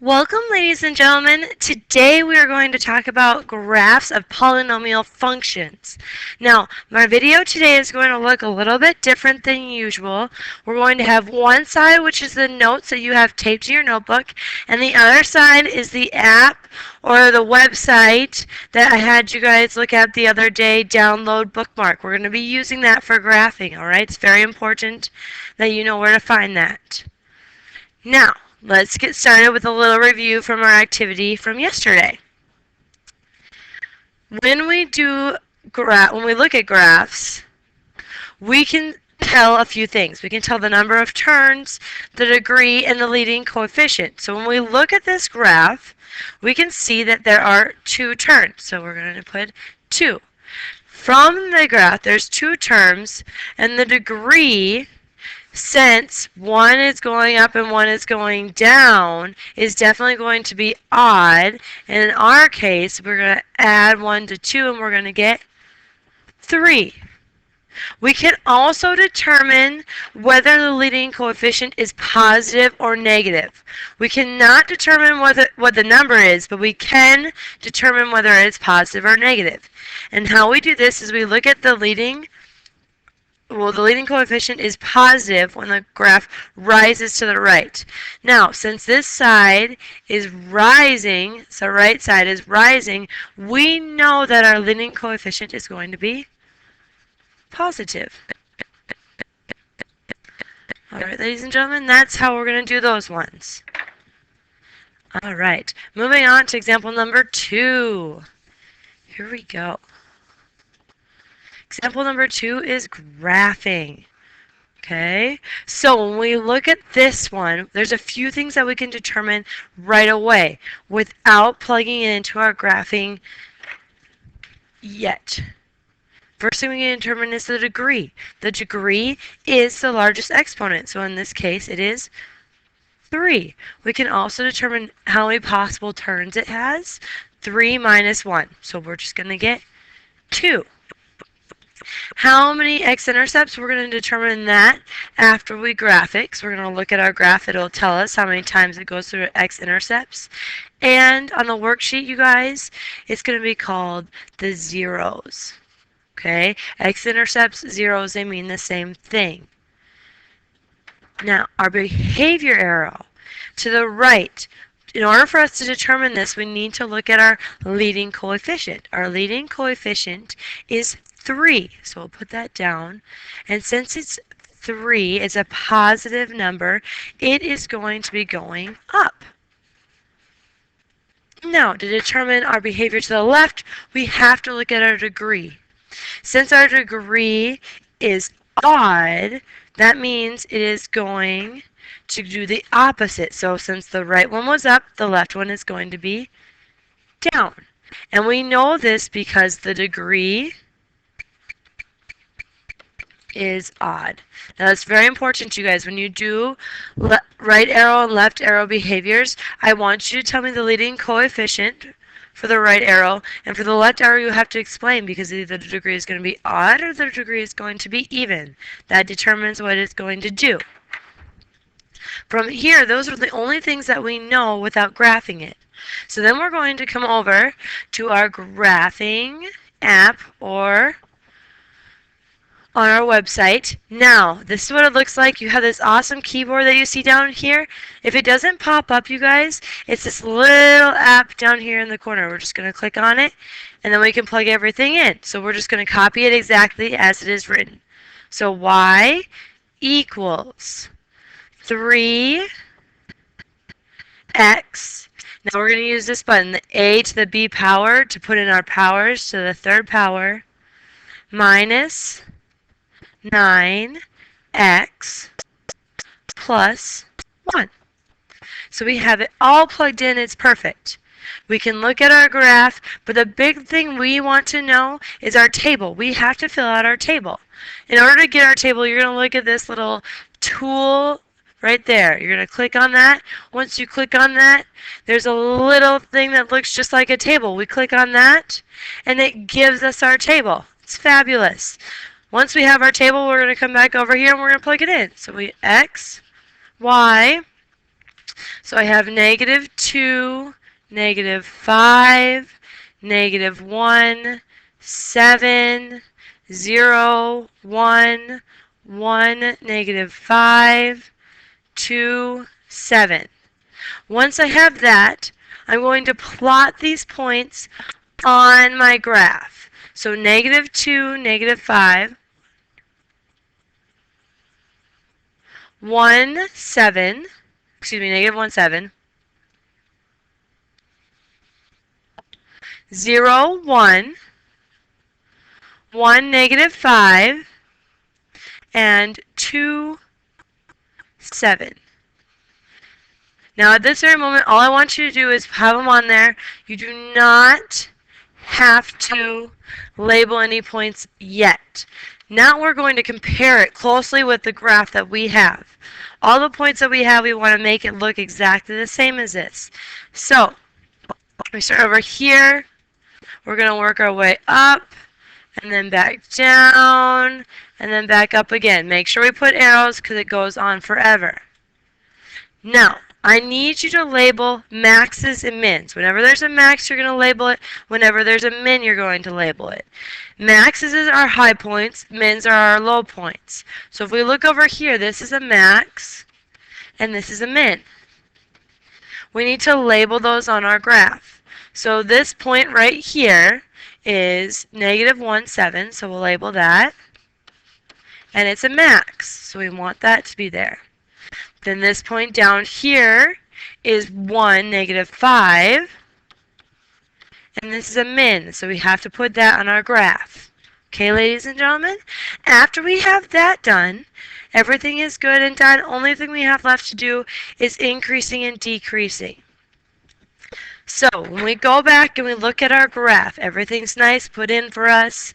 Welcome, ladies and gentlemen. Today we are going to talk about graphs of polynomial functions. Now, my video today is going to look a little bit different than usual. We're going to have one side, which is the notes that you have taped to your notebook, and the other side is the app or the website that I had you guys look at the other day, download bookmark. We're going to be using that for graphing, all right? It's very important that you know where to find that. Now, let's get started with a little review from our activity from yesterday. When we look at graphs, we can tell a few things. We can tell the number of turns, the degree, and the leading coefficient. So when we look at this graph, we can see that there are 2 turns. So we're going to put 2. From the graph, there's 2 terms, and the degree, since one is going up and one is going down, is definitely going to be odd. And in our case, we're going to add 1 to 2 and we're going to get 3. We can also determine whether the leading coefficient is positive or negative. We cannot determine what the number is, but we can determine whether it's positive or negative. And how we do this is we look at the leading coefficient is positive when the graph rises to the right. Now, since this side is rising, so right side is rising, we know that our leading coefficient is going to be positive. All right, ladies and gentlemen, that's how we're going to do those ones. All right, moving on to example number 2. Here we go. Example number 2 is graphing. Okay, so when we look at this one, there's a few things that we can determine right away without plugging it into our graphing yet. First thing we can determine is the degree. The degree is the largest exponent, so in this case it is 3. We can also determine how many possible turns it has. 3 minus 1, so we're just going to get 2. How many x-intercepts? We're going to determine that after we graph it. So we're going to look at our graph. It'll tell us how many times it goes through x-intercepts. And on the worksheet, you guys, it's going to be called the zeros. Okay? X-intercepts, zeros, they mean the same thing. Now, our behavior arrow to the right. In order for us to determine this, we need to look at our leading coefficient. Our leading coefficient is 3. So we'll put that down. And since it's 3, it's a positive number, it is going to be going up. Now, to determine our behavior to the left, we have to look at our degree. Since our degree is odd, that means it is going to do the opposite. So since the right one was up, the left one is going to be down. And we know this because the degree is odd. Now that's very important, you guys. When you do right arrow and left arrow behaviors, I want you to tell me the leading coefficient for the right arrow, and for the left arrow you have to explain, because either the degree is going to be odd or the degree is going to be even. That determines what it's going to do. From here, those are the only things that we know without graphing it. So then we're going to come over to our graphing app or on our website. Now, this is what it looks like. You have this awesome keyboard that you see down here. If it doesn't pop up, you guys, it's this little app down here in the corner. We're just going to click on it, and then we can plug everything in. So we're just going to copy it exactly as it is written. So y equals 3x. Now we're going to use this button, the a to the b power, to put in our powers to the third power, minus 9x plus 1. So we have it all plugged in. It's perfect. We can look at our graph, but the big thing we want to know is our table. We have to fill out our table. In order to get our table, you're going to look at this little tool right there. You're going to click on that. Once you click on that, there's a little thing that looks just like a table. We click on that, and it gives us our table. It's fabulous. Once we have our table, we're going to come back over here and we're going to plug it in. So we x, y, So I have -2, -5, -1, 7, 0, 1, 1, -5, 2, 7. Once I have that, I'm going to plot these points on my graph. So -2, -5, 1, 7, excuse me, -1, 7, 0, 1, 1, -5, and 2, 7. Now at this very moment, all I want you to do is have them on there. You do not have to label any points yet. Now we're going to compare it closely with the graph that we have. All the points that we have, we want to make it look exactly the same as this. So, we start over here. We're going to work our way up, and then back down, and then back up again. Make sure we put arrows because it goes on forever. Now, I need you to label maxes and mins. Whenever there's a max, you're going to label it. Whenever there's a min, you're going to label it. Maxes are our high points. Mins are our low points. So if we look over here, this is a max, and this is a min. We need to label those on our graph. So this point right here is -1, 7, so we'll label that. And it's a max, so we want that to be there. Then this point down here is 1, -5. And this is a min, so we have to put that on our graph. Okay, ladies and gentlemen? After we have that done, everything is good and done. Only thing we have left to do is increasing and decreasing. So when we go back and we look at our graph, everything's nice, put in for us.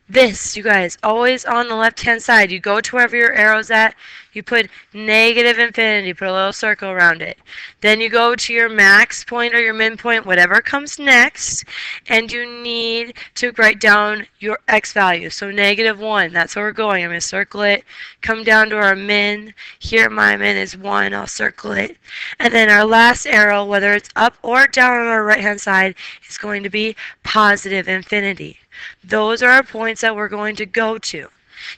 This, you guys, always on the left-hand side. You go to wherever your arrow's at, you put -infinity, put a little circle around it. Then you go to your max point or your min point, whatever comes next, and you need to write down your x value. So -1, that's where we're going. I'm going to circle it, come down to our min. Here my min is 1, I'll circle it. And then our last arrow, whether it's up or down on our right-hand side, is going to be +infinity. Those are our points that we're going to go to.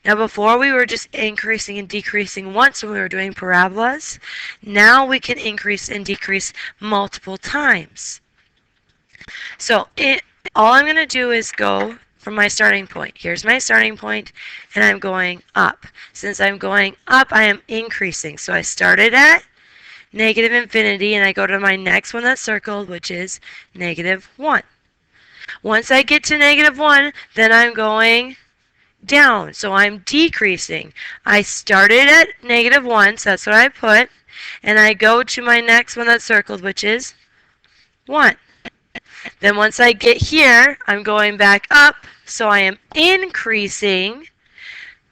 Now before we were just increasing and decreasing once when we were doing parabolas. Now we can increase and decrease multiple times. So all I'm going to do is go from my starting point. Here's my starting point, and I'm going up. Since I'm going up, I am increasing. So I started at -infinity, and I go to my next one that's circled, which is -1. Once I get to -1, then I'm going down. So I'm decreasing. I started at -1, so that's what I put. And I go to my next one that's circled, which is 1. Then once I get here, I'm going back up. So I am increasing.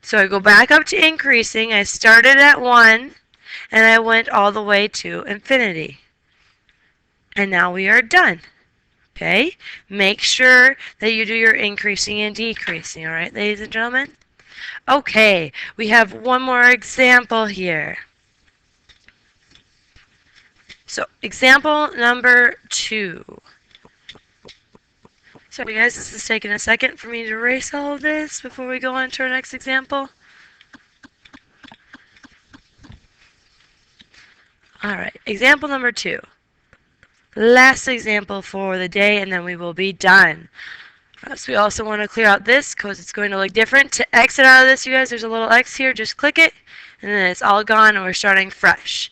So I go back up to increasing. I started at 1, and I went all the way to infinity. And now we are done. Okay, make sure that you do your increasing and decreasing, all right, ladies and gentlemen? Okay, we have one more example here. So, example number 2. Sorry guys, this is taking a second for me to erase all of this before we go on to our next example. Alright, example number 2. Last example for the day, and then we will be done. So we also want to clear out this because it's going to look different. To exit out of this, you guys, there's a little X here. Just click it, and then it's all gone, and we're starting fresh.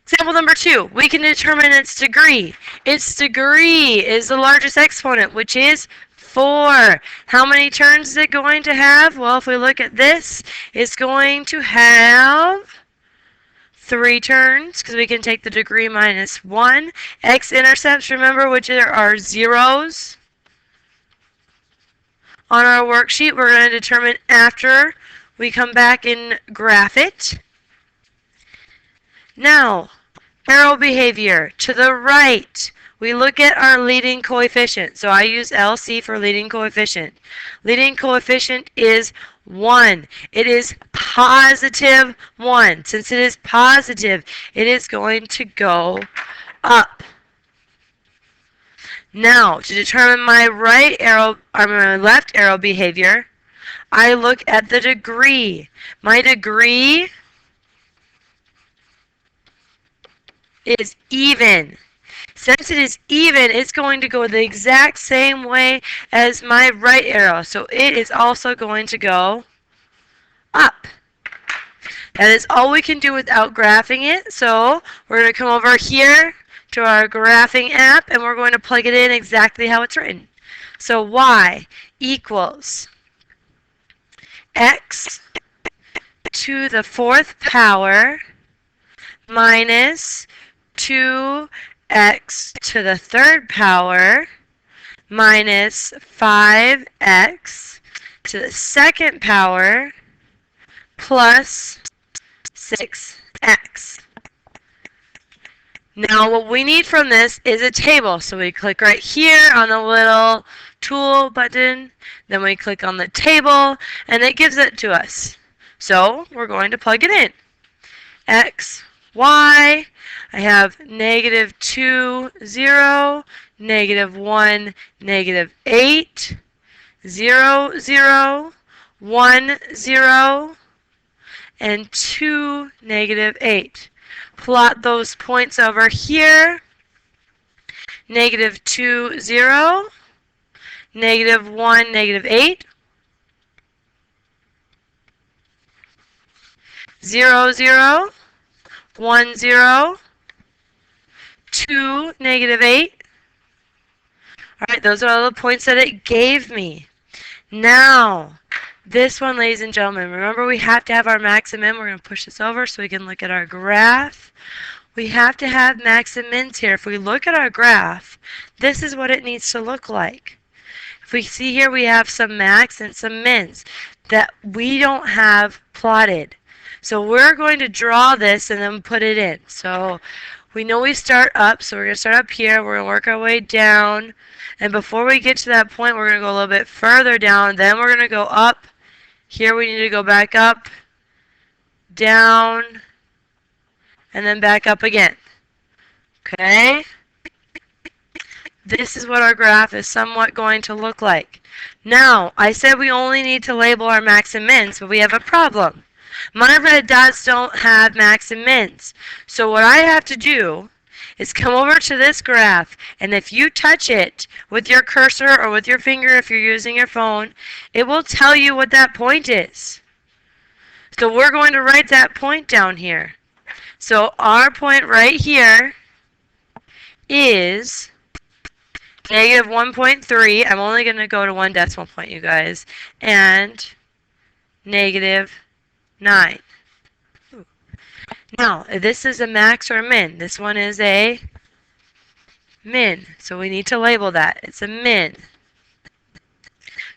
Example number 2, we can determine its degree. Its degree is the largest exponent, which is 4. How many turns is it going to have? Well, if we look at this, it's going to have 3 turns, because we can take the degree -1. X-intercepts, remember, which are our zeros. On our worksheet, we're going to determine after we come back and graph it. Now, arrow behavior. To the right, we look at our leading coefficient. So I use LC for leading coefficient. Leading coefficient is 1. It is positive 1. Since it is positive, it is going to go up. Now, to determine my right arrow or my left arrow behavior, I look at the degree. My degree is even. Since it is even, it's going to go the exact same way as my right arrow. So it is also going to go up. That is all we can do without graphing it. So we're going to come over here to our graphing app and we're going to plug it in exactly how it's written. So y equals x to the 4th power minus 2x to the 3rd power minus 5x to the 2nd power plus 6x. Now what we need from this is a table. So we click right here on the little tool button, then we click on the table, and it gives it to us. So we're going to plug it in. X, y, I have -2, 0, -1, -8, 0, 0, 1, 0, and 2, -8. Plot those points over here. -2, 0, -1, -8, 0, 0, 1, 0, 2, -8. Alright, those are all the points that it gave me. Now, this one, ladies and gentlemen, remember we have to have our max and min. We're going to push this over so we can look at our graph. We have to have max and mins here. If we look at our graph, this is what it needs to look like. If we see here, we have some max and some mins that we don't have plotted. So we're going to draw this and then put it in. So we know we start up, so we're going to start up here. We're going to work our way down. And before we get to that point, we're going to go a little bit further down. Then we're going to go up. Here we need to go back up, down, and then back up again. Okay? This is what our graph is somewhat going to look like. Now, I said we only need to label our max and mins, but we have a problem. My red dots don't have max and mins. So what I have to do is come over to this graph, and if you touch it with your cursor or with your finger if you're using your phone, it will tell you what that point is. So we're going to write that point down here. So our point right here is -1.3. I'm only going to go to 1 decimal point, you guys, and -9. Now, this is a max or a min. This one is a min. So we need to label that. It's a min.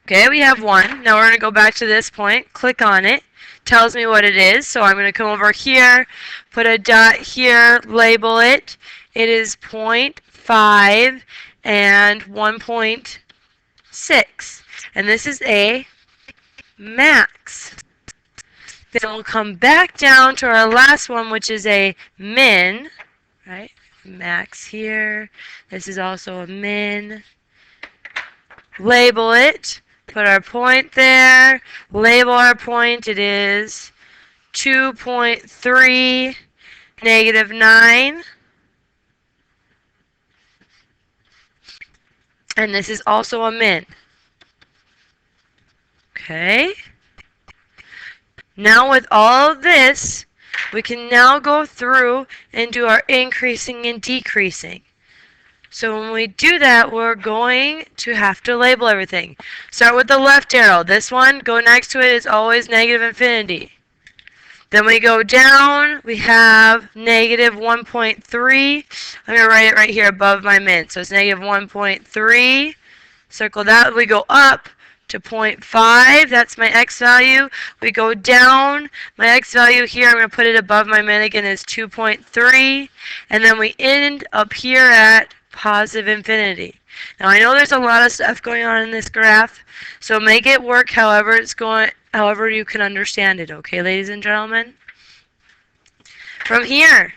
Okay, we have 1. Now we're going to go back to this point. Click on it. Tells me what it is. So I'm going to come over here, put a dot here, label it. It is 0.5 and 1.6. And this is a max. Then we'll come back down to our last one, which is a min, right? Max here. This is also a min. Label it. Put our point there. Label our point. It is 2.3, -9. And this is also a min. Okay? Now with all of this, we can now go through and do our increasing and decreasing. So when we do that, we're going to have to label everything. Start with the left arrow. This one, go next to it, is always negative infinity. Then we go down, we have -1.3. I'm going to write it right here above my min. So it's -1.3. Circle that. We go up to 0.5, that's my x value. We go down, my x value here, I'm going to put it above my min again, is 2.3. And then we end up here at positive infinity. Now I know there's a lot of stuff going on in this graph, so make it work however however you can understand it, okay, ladies and gentlemen? From here,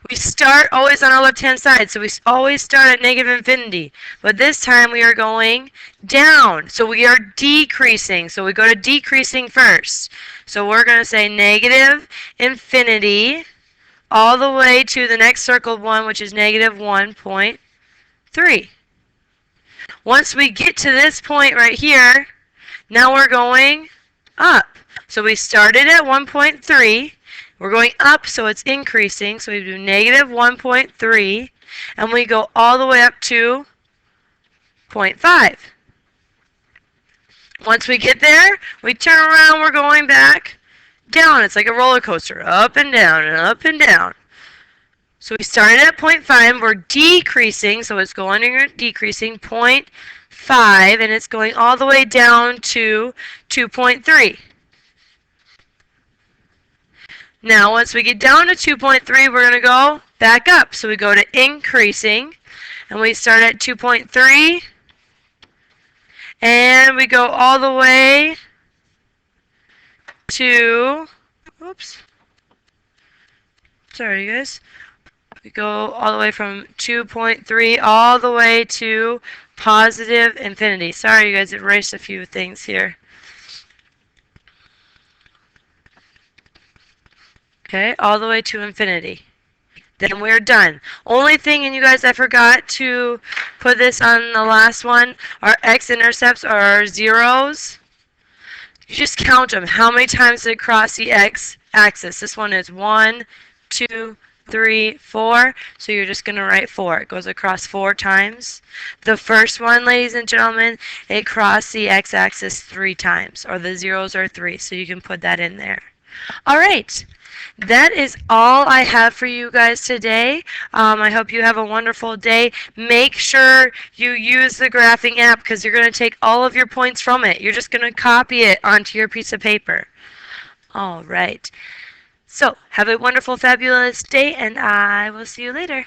we start always on our left-hand side, so we always start at negative infinity. But this time we are going down, so we are decreasing. So we go to decreasing first. So we're going to say negative infinity all the way to the next circled one, which is negative 1.3. Once we get to this point right here, now we're going up. So we started at 1.3. We're going up, so it's increasing. So we do negative 1.3, and we go all the way up to 0.5. Once we get there, we turn around, we're going back down. It's like a roller coaster, up and down and up and down. So we started at 0.5, we're decreasing, so it's going and decreasing 0.5, and it's going all the way down to 2.3. Now, once we get down to 2.3, we're going to go back up. So we go to increasing, and we start at 2.3, and we go all the way to, oops, sorry you guys. We go all the way from 2.3 all the way to positive infinity. Sorry you guys, it erased a few things here. Okay, all the way to infinity. Then we're done. Only thing, and you guys, I forgot to put this on the last one, our x-intercepts are our zeros. You just count them. How many times did it cross the x-axis? This one is 1, 2, 3, 4. So you're just going to write 4. It goes across 4 times. The first one, ladies and gentlemen, it crossed the x-axis 3 times, or the zeros are 3. So you can put that in there. All right. That is all I have for you guys today. I hope you have a wonderful day. Make sure you use the graphing app because you're going to take all of your points from it. You're just going to copy it onto your piece of paper. All right. So have a wonderful, fabulous day, and I will see you later.